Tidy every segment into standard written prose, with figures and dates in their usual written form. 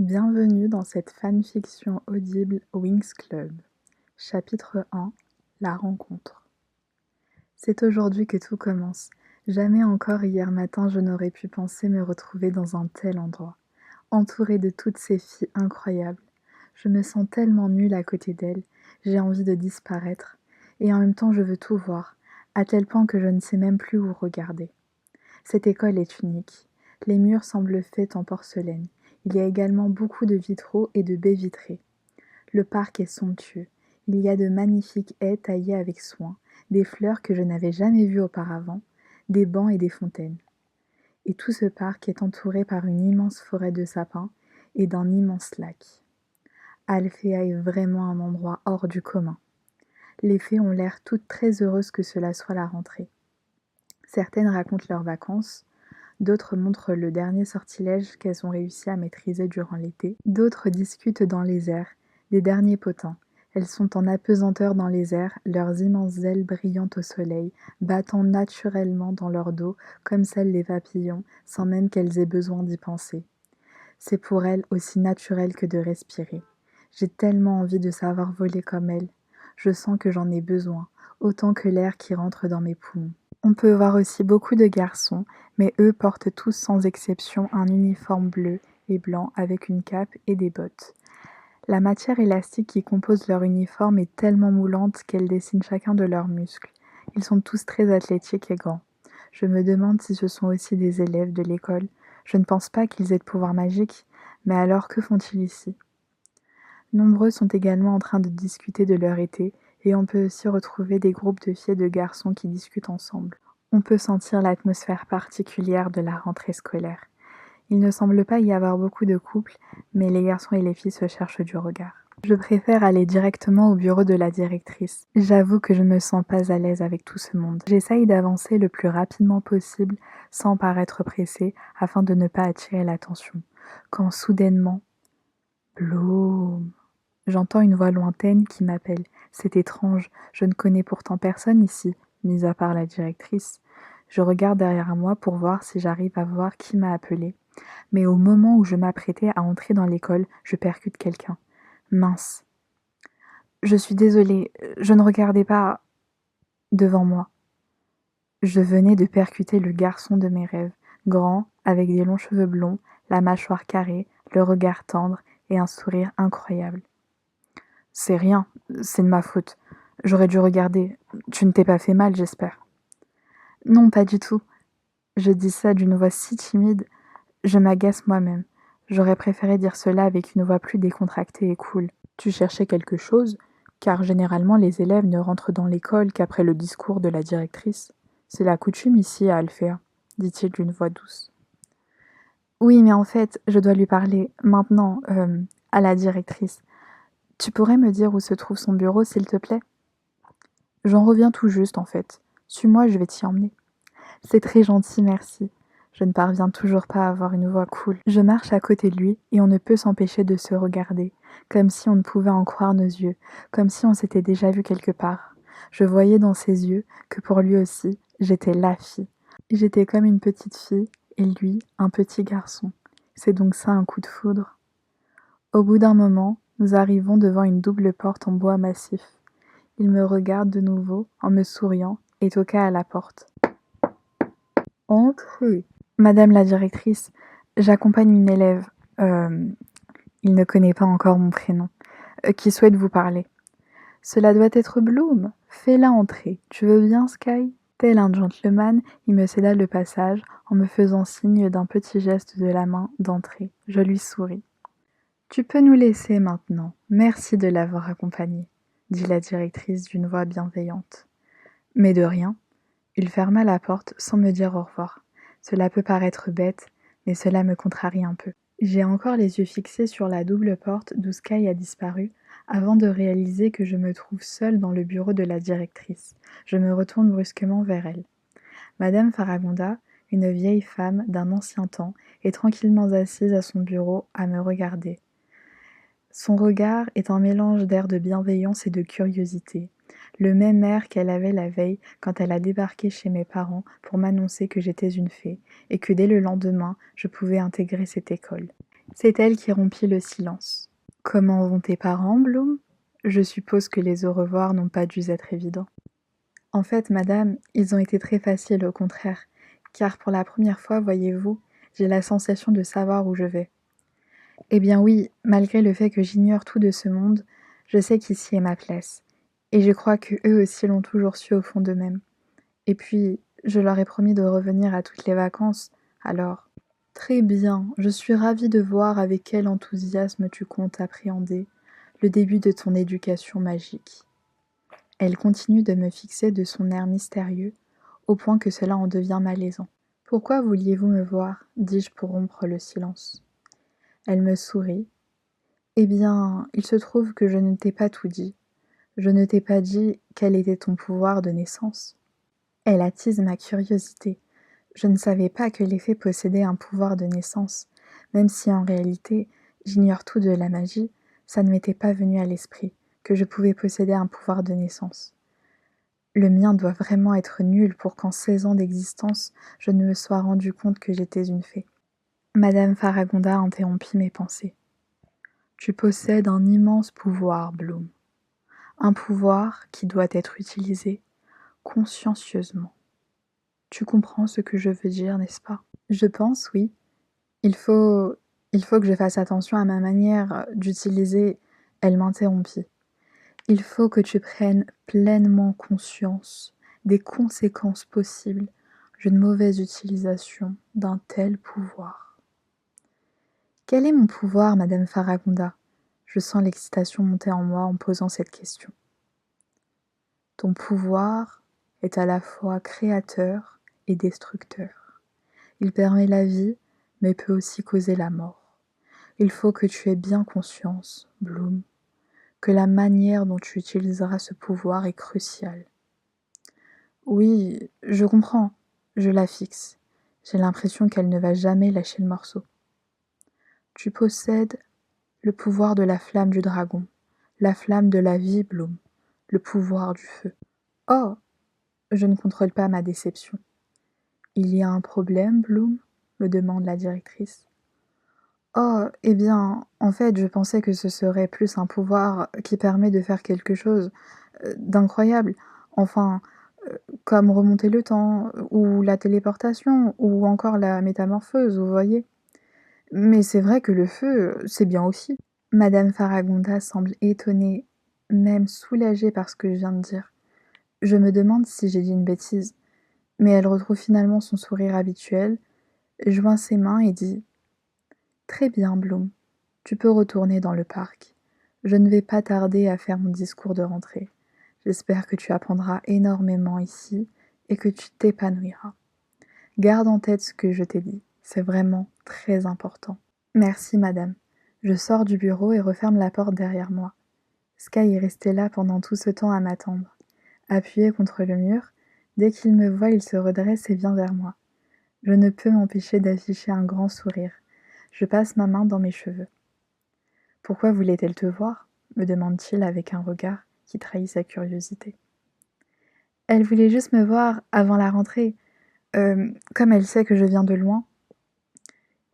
Bienvenue dans cette fanfiction audible Winx Club. Chapitre 1: La rencontre. C'est aujourd'hui que tout commence. Jamais encore hier matin je n'aurais pu penser me retrouver dans un tel endroit, entourée de toutes ces filles incroyables. Je me sens tellement nulle à côté d'elles, j'ai envie de disparaître, et en même temps je veux tout voir, à tel point que je ne sais même plus où regarder. Cette école est unique. Les murs semblent faits en porcelaine. Il y a également beaucoup de vitraux et de baies vitrées. Le parc est somptueux. Il y a de magnifiques haies taillées avec soin, des fleurs que je n'avais jamais vues auparavant, des bancs et des fontaines. Et tout ce parc est entouré par une immense forêt de sapins et d'un immense lac. Alphea est vraiment un endroit hors du commun. Les fées ont l'air toutes très heureuses que cela soit la rentrée. Certaines racontent leurs vacances, d'autres montrent le dernier sortilège qu'elles ont réussi à maîtriser durant l'été. D'autres discutent dans les airs, des derniers potins. Elles sont en apesanteur dans les airs, leurs immenses ailes brillantes au soleil, battant naturellement dans leur dos comme celles des papillons, sans même qu'elles aient besoin d'y penser. C'est pour elles aussi naturel que de respirer. J'ai tellement envie de savoir voler comme elles. Je sens que j'en ai besoin, autant que l'air qui rentre dans mes poumons. On peut voir aussi beaucoup de garçons, mais eux portent tous sans exception un uniforme bleu et blanc avec une cape et des bottes. La matière élastique qui compose leur uniforme est tellement moulante qu'elle dessine chacun de leurs muscles. Ils sont tous très athlétiques et grands. Je me demande si ce sont aussi des élèves de l'école. Je ne pense pas qu'ils aient de pouvoir magique, mais alors que font-ils ici? Nombreux sont également en train de discuter de leur été, et on peut aussi retrouver des groupes de filles et de garçons qui discutent ensemble. On peut sentir l'atmosphère particulière de la rentrée scolaire. Il ne semble pas y avoir beaucoup de couples, mais les garçons et les filles se cherchent du regard. Je préfère aller directement au bureau de la directrice. J'avoue que je ne me sens pas à l'aise avec tout ce monde. J'essaye d'avancer le plus rapidement possible sans paraître pressée afin de ne pas attirer l'attention. Quand soudainement, Bloom, j'entends une voix lointaine qui m'appelle. C'est étrange, je ne connais pourtant personne ici, mis à part la directrice. Je regarde derrière moi pour voir si j'arrive à voir qui m'a appelée. Mais au moment où je m'apprêtais à entrer dans l'école, je percute quelqu'un. Mince. Je suis désolée, je ne regardais pas devant moi. Je venais de percuter le garçon de mes rêves, grand, avec des longs cheveux blonds, la mâchoire carrée, le regard tendre et un sourire incroyable. C'est rien, c'est de ma faute. J'aurais dû regarder. Tu ne t'es pas fait mal, j'espère. Non, pas du tout. Je dis ça d'une voix si timide, je m'agace moi-même. J'aurais préféré dire cela avec une voix plus décontractée et cool. Tu cherchais quelque chose? Car généralement les élèves ne rentrent dans l'école qu'après le discours de la directrice. C'est la coutume ici à Alphea, dit-il d'une voix douce. Oui, mais en fait, je dois lui parler maintenant, à la directrice. Tu pourrais me dire où se trouve son bureau, s'il te plaît? J'en reviens tout juste, en fait. Suis-moi, je vais t'y emmener. C'est très gentil, merci. Je ne parviens toujours pas à avoir une voix cool. Je marche à côté de lui et on ne peut s'empêcher de se regarder, comme si on ne pouvait en croire nos yeux, comme si on s'était déjà vu quelque part. Je voyais dans ses yeux que pour lui aussi, j'étais la fille. J'étais comme une petite fille et lui, un petit garçon. C'est donc ça un coup de foudre. Au bout d'un moment, nous arrivons devant une double porte en bois massif. Il me regarde de nouveau en me souriant et toqua à la porte. Entrez. Madame la directrice, j'accompagne une élève, il ne connaît pas encore mon prénom, qui souhaite vous parler. Cela doit être Bloom. Fais-la entrer. Tu veux bien, Sky? Tel un gentleman, il me céda le passage en me faisant signe d'un petit geste de la main d'entrer. Je lui souris. Tu peux nous laisser maintenant. Merci de l'avoir accompagné, dit la directrice d'une voix bienveillante. Mais de rien. Il ferma la porte sans me dire au revoir. Cela peut paraître bête, mais cela me contrarie un peu. J'ai encore les yeux fixés sur la double porte d'où Sky a disparu, avant de réaliser que je me trouve seule dans le bureau de la directrice. Je me retourne brusquement vers elle. Madame Faragonda, une vieille femme d'un ancien temps, est tranquillement assise à son bureau à me regarder. Son regard est un mélange d'air de bienveillance et de curiosité, le même air qu'elle avait la veille quand elle a débarqué chez mes parents pour m'annoncer que j'étais une fée et que dès le lendemain je pouvais intégrer cette école. C'est elle qui rompit le silence. Comment vont tes parents, Bloom? Je suppose que les au revoir n'ont pas dû être évidents. En fait, madame, ils ont été très faciles au contraire, car pour la première fois, voyez-vous, j'ai la sensation de savoir où je vais. Eh bien oui, malgré le fait que j'ignore tout de ce monde, je sais qu'ici est ma place, et je crois que eux aussi l'ont toujours su au fond d'eux-mêmes. Et puis, je leur ai promis de revenir à toutes les vacances, alors... Très bien, je suis ravie de voir avec quel enthousiasme tu comptes appréhender le début de ton éducation magique. Elle continue de me fixer de son air mystérieux, au point que cela en devient malaisant. Pourquoi vouliez-vous me voir? Dis-je pour rompre le silence. Elle me sourit. Eh bien, il se trouve que je ne t'ai pas tout dit. Je ne t'ai pas dit quel était ton pouvoir de naissance. Elle attise ma curiosité. Je ne savais pas que les fées possédaient un pouvoir de naissance, même si en réalité j'ignore tout de la magie, ça ne m'était pas venu à l'esprit que je pouvais posséder un pouvoir de naissance. Le mien doit vraiment être nul pour qu'en 16 ans d'existence, je ne me sois rendu compte que j'étais une fée. Madame Faragonda interrompit mes pensées. Tu possèdes un immense pouvoir, Bloom. Un pouvoir qui doit être utilisé consciencieusement. Tu comprends ce que je veux dire, n'est-ce pas? Je pense, oui. Il faut, il faut que je fasse attention à ma manière d'utiliser. Elle m'interrompit. Il faut que tu prennes pleinement conscience des conséquences possibles d'une mauvaise utilisation d'un tel pouvoir. Quel est mon pouvoir, Madame Faragonda? Je sens l'excitation monter en moi en posant cette question. Ton pouvoir est à la fois créateur et destructeur. Il permet la vie, mais peut aussi causer la mort. Il faut que tu aies bien conscience, Bloom, que la manière dont tu utiliseras ce pouvoir est cruciale. Oui, je comprends. Je la fixe. J'ai l'impression qu'elle ne va jamais lâcher le morceau. Tu possèdes le pouvoir de la flamme du dragon, la flamme de la vie, Bloom, le pouvoir du feu. Oh, je ne contrôle pas ma déception. Il y a un problème, Bloom? Me demande la directrice. Oh, eh bien, en fait, je pensais que ce serait plus un pouvoir qui permet de faire quelque chose d'incroyable. Enfin, comme remonter le temps, ou la téléportation, ou encore la métamorphose, vous voyez. Mais c'est vrai que le feu, c'est bien aussi. Madame Faragonda semble étonnée, même soulagée par ce que je viens de dire. Je me demande si j'ai dit une bêtise, mais elle retrouve finalement son sourire habituel, joint ses mains et dit « Très bien, Bloom, tu peux retourner dans le parc. Je ne vais pas tarder à faire mon discours de rentrée. J'espère que tu apprendras énormément ici et que tu t'épanouiras. Garde en tête ce que je t'ai dit, c'est vraiment très important. Merci, madame. Je sors du bureau et referme la porte derrière moi. Sky est resté là pendant tout ce temps à m'attendre. Appuyé contre le mur, dès qu'il me voit, il se redresse et vient vers moi. Je ne peux m'empêcher d'afficher un grand sourire. Je passe ma main dans mes cheveux. Pourquoi voulait-elle te voir? Me demande-t-il avec un regard qui trahit sa curiosité. Elle voulait juste me voir avant la rentrée. Comme elle sait que je viens de loin.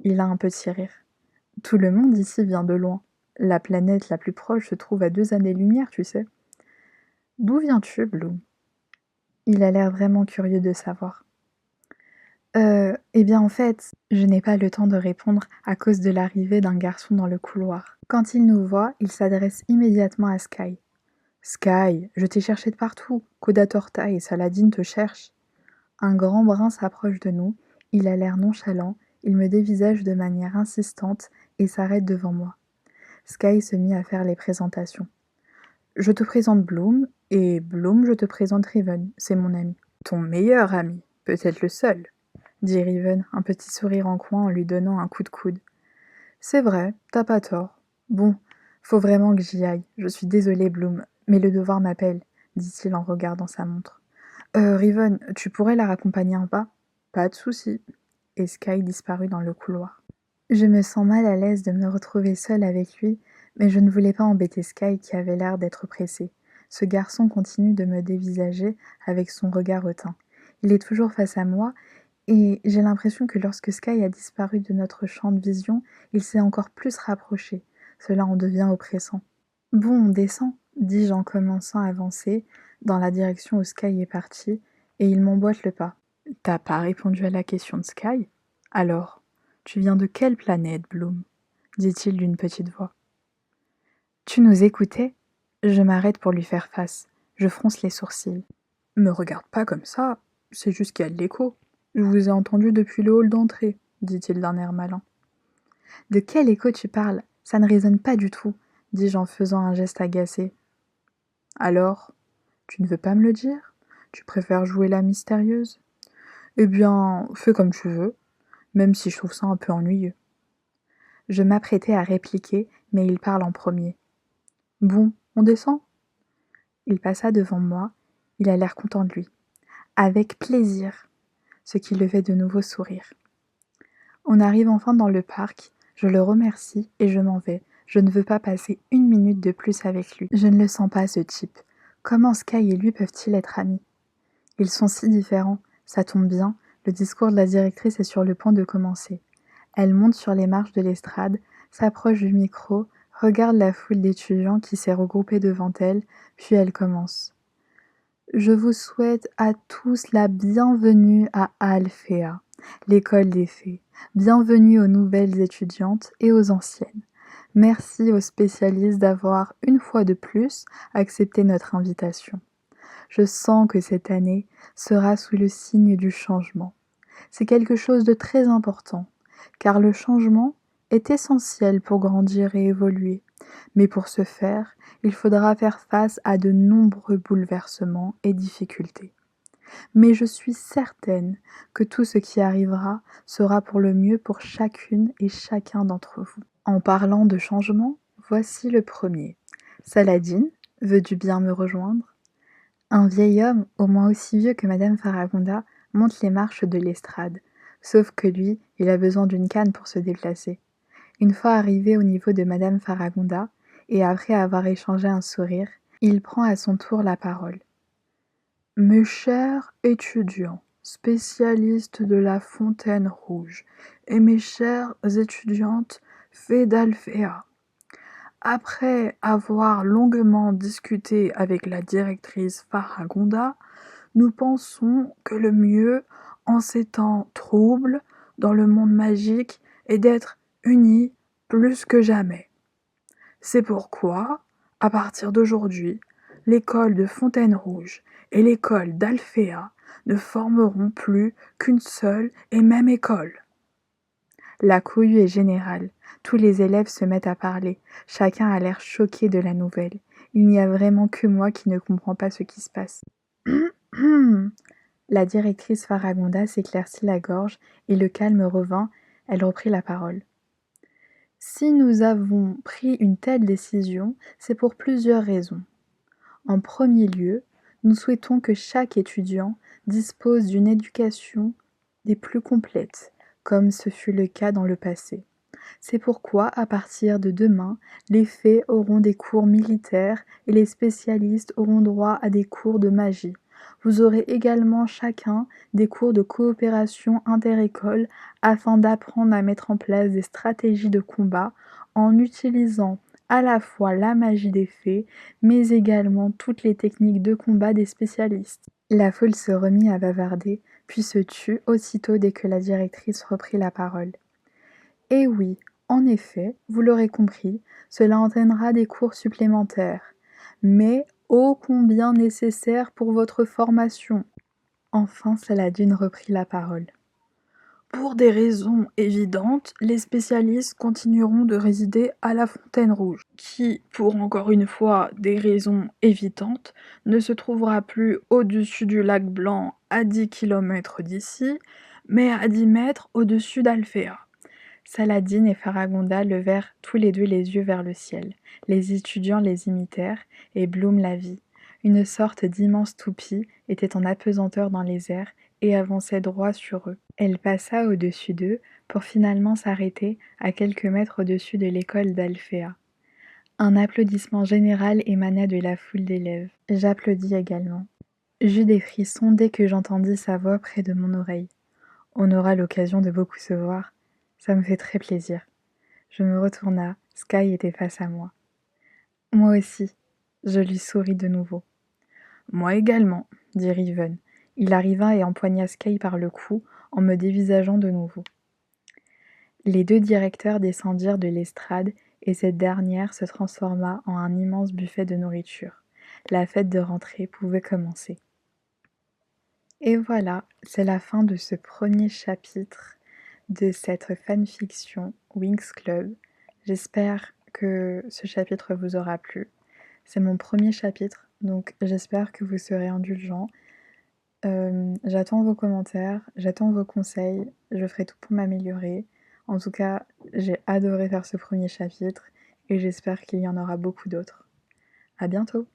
Il a un petit rire. Tout le monde ici vient de loin. La planète la plus proche se trouve à 2 années-lumière, tu sais. D'où viens-tu, Bloom? Il a l'air vraiment curieux de savoir. Eh bien en fait, je n'ai pas le temps de répondre à cause de l'arrivée d'un garçon dans le couloir. Quand il nous voit, il s'adresse immédiatement à Sky. Sky, je t'ai cherché de partout. Coda Torta et Saladin te cherchent. Un grand brun s'approche de nous. Il a l'air nonchalant. Il me dévisage de manière insistante et s'arrête devant moi. Sky se mit à faire les présentations. Je te présente Bloom, et Bloom, je te présente Riven, c'est mon ami. Ton meilleur ami, peut-être le seul, dit Riven, un petit sourire en coin en lui donnant un coup de coude. C'est vrai, t'as pas tort. Bon, faut vraiment que j'y aille. Je suis désolée, Bloom, mais le devoir m'appelle, dit-il en regardant sa montre. Riven, tu pourrais la raccompagner en pas? Pas de souci. Et Sky disparut dans le couloir. Je me sens mal à l'aise de me retrouver seule avec lui, mais je ne voulais pas embêter Sky qui avait l'air d'être pressé. Ce garçon continue de me dévisager avec son regard hautain. Il est toujours face à moi, Et j'ai l'impression que lorsque Sky a disparu de notre champ de vision, il s'est encore plus rapproché. Cela en devient oppressant. Bon, on descend, dis-je en commençant à avancer dans la direction où Sky est parti, et il m'emboîte le pas. T'as pas répondu à la question de Sky? Alors, tu viens de quelle planète, Bloom? Dit-il d'une petite voix. Tu nous écoutais? Je m'arrête pour lui faire face. Je fronce les sourcils. Me regarde pas comme ça, c'est juste qu'il y a de l'écho. Je vous ai entendu depuis le hall d'entrée, dit-il d'un air malin. De quel écho tu parles? Ça ne résonne pas du tout, dis-je en faisant un geste agacé. Alors, tu ne veux pas me le dire? Tu préfères jouer la mystérieuse? Eh bien, fais comme tu veux, même si je trouve ça un peu ennuyeux. Je m'apprêtais à répliquer, mais il parle en premier. Bon, on descend? Il passa devant moi, il a l'air content de lui. Avec plaisir, ce qui le fait de nouveau sourire. On arrive enfin dans le parc, je le remercie et je m'en vais. Je ne veux pas passer une minute de plus avec lui. Je ne le sens pas, ce type. Comment Sky et lui peuvent-ils être amis? Ils sont si différents, ça tombe bien, le discours de la directrice est sur le point de commencer. Elle monte sur les marches de l'estrade, s'approche du micro, regarde la foule d'étudiants qui s'est regroupée devant elle, puis elle commence. Je vous souhaite à tous la bienvenue à Alphéa, l'école des fées. Bienvenue aux nouvelles étudiantes et aux anciennes. Merci aux spécialistes d'avoir, une fois de plus, accepté notre invitation. Je sens que cette année sera sous le signe du changement. C'est quelque chose de très important, car le changement est essentiel pour grandir et évoluer. Mais pour ce faire, il faudra faire face à de nombreux bouleversements et difficultés. Mais je suis certaine que tout ce qui arrivera sera pour le mieux pour chacune et chacun d'entre vous. En parlant de changement, voici le premier. Saladin, veux-tu bien me rejoindre? Un vieil homme, au moins aussi vieux que Madame Faragonda, monte les marches de l'estrade. Sauf que lui, il a besoin d'une canne pour se déplacer. Une fois arrivé au niveau de Madame Faragonda, et après avoir échangé un sourire, il prend à son tour la parole. Mes chers étudiants, spécialistes de la Fontaine Rouge, et mes chères étudiantes fées d'Alphéa, après avoir longuement discuté avec la directrice Faragonda, nous pensons que le mieux, en ces temps troubles, dans le monde magique, est d'être unis plus que jamais. C'est pourquoi, à partir d'aujourd'hui, l'école de Fontaine-Rouge et l'école d'Alphéa ne formeront plus qu'une seule et même école. La cohue est générale. Tous les élèves se mettent à parler. Chacun a l'air choqué de la nouvelle. Il n'y a vraiment que moi qui ne comprends pas ce qui se passe. La directrice Faragonda s'éclaircit la gorge et le calme revint. Elle reprit la parole. Si nous avons pris une telle décision, c'est pour plusieurs raisons. En premier lieu, nous souhaitons que chaque étudiant dispose d'une éducation des plus complètes, comme ce fut le cas dans le passé. C'est pourquoi, à partir de demain, les fées auront des cours militaires et les spécialistes auront droit à des cours de magie. Vous aurez également chacun des cours de coopération inter-école afin d'apprendre à mettre en place des stratégies de combat en utilisant à la fois la magie des fées, mais également toutes les techniques de combat des spécialistes. La foule se remit à bavarder, puis se tut aussitôt dès que la directrice reprit la parole. Eh oui, en effet, vous l'aurez compris, cela entraînera des cours supplémentaires, mais ô combien nécessaires pour votre formation. Enfin Saladin reprit la parole. Pour des raisons évidentes, les spécialistes continueront de résider à la Fontaine Rouge, qui, pour encore une fois des raisons évidentes, ne se trouvera plus au-dessus du lac Blanc à 10 km d'ici, mais à 10 mètres au-dessus d'Alphéa. Saladin et Faragonda levèrent tous les deux les yeux vers le ciel. Les étudiants les imitèrent, et Bloom la vit. Une sorte d'immense toupie était en apesanteur dans les airs et avançait droit sur eux. Elle passa au-dessus d'eux pour finalement s'arrêter à quelques mètres au-dessus de l'école d'Alphéa. Un applaudissement général émana de la foule d'élèves. J'applaudis également. J'eus des frissons dès que j'entendis sa voix près de mon oreille. On aura l'occasion de beaucoup se voir. Ça me fait très plaisir. Je me retourna, Sky était face à moi. Moi aussi. Je lui souris de nouveau. Moi également, dit Riven. Il arriva et empoigna Sky par le cou en me dévisageant de nouveau. Les deux directeurs descendirent de l'estrade et cette dernière se transforma en un immense buffet de nourriture. La fête de rentrée pouvait commencer. Et voilà, c'est la fin de ce premier chapitre de cette fanfiction Winx Club. J'espère que ce chapitre vous aura plu. C'est mon premier chapitre, donc j'espère que vous serez indulgents. J'attends vos commentaires, j'attends vos conseils, je ferai tout pour m'améliorer. En tout cas, j'ai adoré faire ce premier chapitre et j'espère qu'il y en aura beaucoup d'autres. À bientôt!